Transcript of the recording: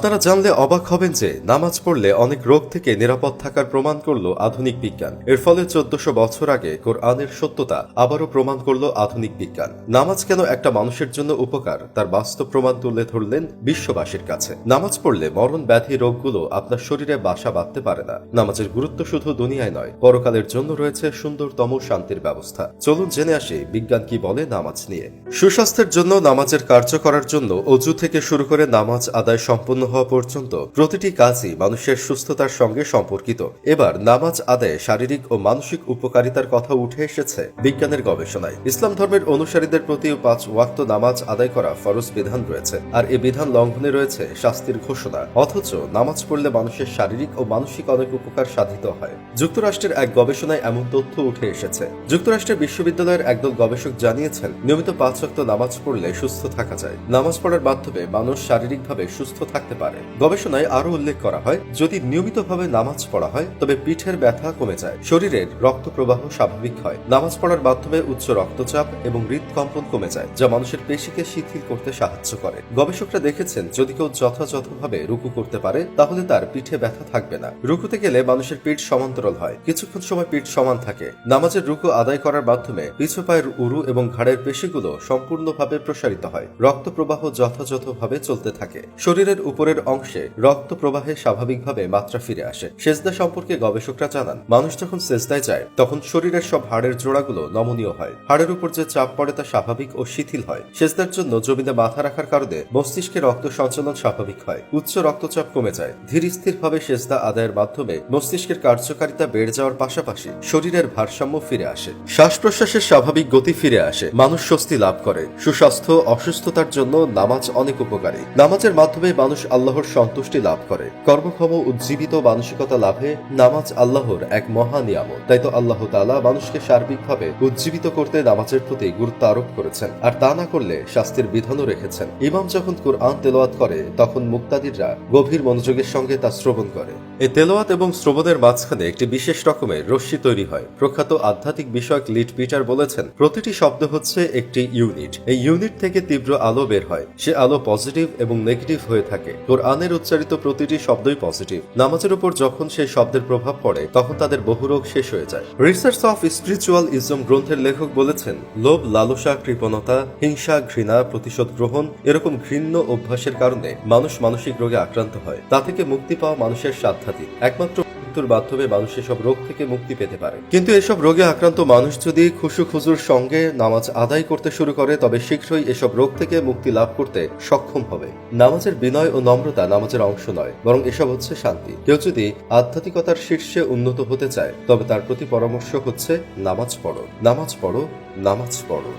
আপনারা জানলে অবাক হবেন যে নামাজ পড়লে অনেক রোগ থেকে নিরাপদ থাকার প্রমাণ করল আধুনিক বিজ্ঞান। এর ফলে 1400 বছর আগে কোরআনের সত্যতা আবারও প্রমাণ করল আধুনিক বিজ্ঞান। নামাজ কেন একটা মানুষের জন্য উপকার তার বাস্তব প্রমাণ তুলে ধরলেন বিশ্ববাসীর কাছে। নামাজ পড়লে মরণ ব্যাধি রোগগুলো আপনার শরীরে বাসা বাঁধতে পারে না। নামাজের গুরুত্ব শুধু দুনিয়ায় নয়, পরকালের জন্য রয়েছে সুন্দরতম শান্তির ব্যবস্থা। চলুন জেনে আসি বিজ্ঞান কি বলে নামাজ নিয়ে। সুস্বাস্থ্যের জন্য নামাজের কার্য করার জন্য অজু থেকে শুরু করে নামাজ আদায় সম্পন্ন হওয়া পর্যন্ত প্রতিটি কাজই মানুষের সুস্থতার সঙ্গে সম্পর্কিত। এবার নামাজ আদায়ে শারীরিক ও মানসিক উপকারিতার কথা উঠে এসেছে বিজ্ঞানের গবেষণায়। ইসলাম ধর্মের অনুসারীদের প্রতি 5 ওয়াক্ত নামাজ আদায় করা ফরজ বিধান রয়েছে, আর এ বিধান লঙ্ঘনে রয়েছে শাস্তির ঘোষণা। অথচ নামাজ পড়লে মানুষের শারীরিক ও মানসিক অনেক উপকার সাধিত হয়। যুক্তরাষ্ট্রের এক গবেষণায় এমন তথ্য উঠে এসেছে। যুক্তরাষ্ট্রের বিশ্ববিদ্যালয়ের একদল গবেষক জানিয়েছেন, নিয়মিত 5 ওয়াক্ত নামাজ পড়লে সুস্থ থাকা যায়। নামাজ পড়ার মাধ্যমে মানুষ শারীরিকভাবে সুস্থ থাকতে পারে। গবেষণায় আরো উল্লেখ করা হয়, যদি নিয়মিতভাবে নামাজ পড়া হয় তবে পিঠের ব্যথা কমে যায়, শরীরের রক্ত প্রবাহ স্বাভাবিক হয়। নামাজ পড়ার মাধ্যমে উচ্চ রক্তচাপ এবং হৃদকম্পন কমে যায়, যা মানুষের পেশিকে শিথিল করতে সাহায্য করে। গবেষকরা দেখেছেন, যদি কেউ যথাযথভাবে রুকু করতে পারে তাহলে তার পিঠে ব্যথা থাকবে না। রুকুতে গেলে মানুষের পিঠ সমান্তরাল হয়, কিছুক্ষণ সময় পিঠ সমান থাকে। নামাজের রুকু আদায় করার মাধ্যমে পিছু পায়ের উরু এবং ঘাড়ের পেশিগুলো সম্পূর্ণভাবে প্রসারিত হয়, রক্ত প্রবাহ যথাযথভাবে চলতে থাকে, শরীরের উপরের অংশে রক্ত প্রবাহে স্বাভাবিকভাবে মাত্রা ফিরে আসে। সেজদা সম্পর্কে গবেষকরা জানান, মানুষ যখন সেজদায় যায় তখন শরীরের সব হাড়ের জোড়াগুলো নমনীয় হয়, হাড়ের উপর যে চাপ পড়ে তা স্বাভাবিক ও শিথিল হয়। সেজদার জন্য জমিনে মাথা রাখার কারণে মস্তিষ্কে রক্ত সঞ্চালন স্বাভাবিক হয়, উচ্চ রক্তচাপ কমে যায়। ধীর স্থিরভাবে সেজদা আদায়ের মাধ্যমে মস্তিষ্কের কার্যকারিতা বেড়ে যাওয়ার পাশাপাশি শরীরের ভারসাম্য ফিরে আসে, শ্বাস প্রশ্বাসের স্বাভাবিক গতি ফিরে আসে, মানুষ স্বস্তি লাভ করে। সুস্বাস্থ্য অসুস্থতার জন্য নামাজ অনেক উপকারী। নামাজের মাধ্যমে মানুষ আল্লাহর সন্তুষ্টি লাভ করে। কর্মক্ষম উজ্জীবিত মানসিকতা লাভে নামাজ আল্লাহর এক মহা নিয়ামত। তাই তো আল্লাহ তাআলা মানুষকে সার্বিকভাবে উজ্জীবিত করতে নামাজের প্রতি গুরুত্ব আরোপ করেছেন, আর তা না করলে শাস্তির বিধানও রেখেছেন। ইমাম যখন কুরআন তেলাওয়াত করে তখন মুক্তাদিররা গভীর মনোযোগের সঙ্গে তা শ্রবণ করে। এই তেলাওয়াত এবং শ্রবণের মাঝখানে একটি বিশেষ রকমের রশ্মি তৈরি হয়। প্রখ্যাত আধ্যাত্মিক বিষয়ক লিড পিটার বলেছেন, প্রতিটি শব্দ হচ্ছে একটি ইউনিট। এই ইউনিট থেকে তীব্র আলো বের হয়, সে আলো পজিটিভ এবং নেগেটিভ হয়ে থাকে। কোরআনের উচ্চারিত প্রতিটি শব্দই পজিটিভ। নামাজের উপর যখন সেই শব্দের প্রভাব পড়ে তখন তাদের বহু রোগ শেষ হয়ে যায়। রিসার্চ অফ স্পিরিচুয়াল ইজম গ্রন্থের লেখক বলেছেন, লোভ, লালসা, কৃপণতা, হিংসা, ঘৃণা, প্রতিশোধ গ্রহণ এরকম ঘৃণ্য অভ্যাসের কারণে মানুষ মানসিক রোগে আক্রান্ত হয়। তা থেকে মুক্তি পাওয়া মানুষের সাধ্যাতীত। একমাত্র মৃত্যুর মাধ্যমে মানুষ এসব রোগ থেকে মুক্তি পেতে পারে। কিন্তু এসব রোগে আক্রান্ত মানুষ যদি খুশু খুজুর সঙ্গে নামাজ আদায় করতে শুরু করে তবে শীঘ্রই এসব রোগ থেকে মুক্তি লাভ করতে সক্ষম হবে। নামাজের বিনয় ও নম্রতা নামাজের অংশ নয়, বরং এসব হচ্ছে শান্তি। কেউ যদি আধ্যাত্মিকতার শীর্ষে উন্নত হতে চায় তবে তার প্রতি পরামর্শ হচ্ছে নামাজ পড়ো, নামাজ পড়ো, নামাজ পড়ো।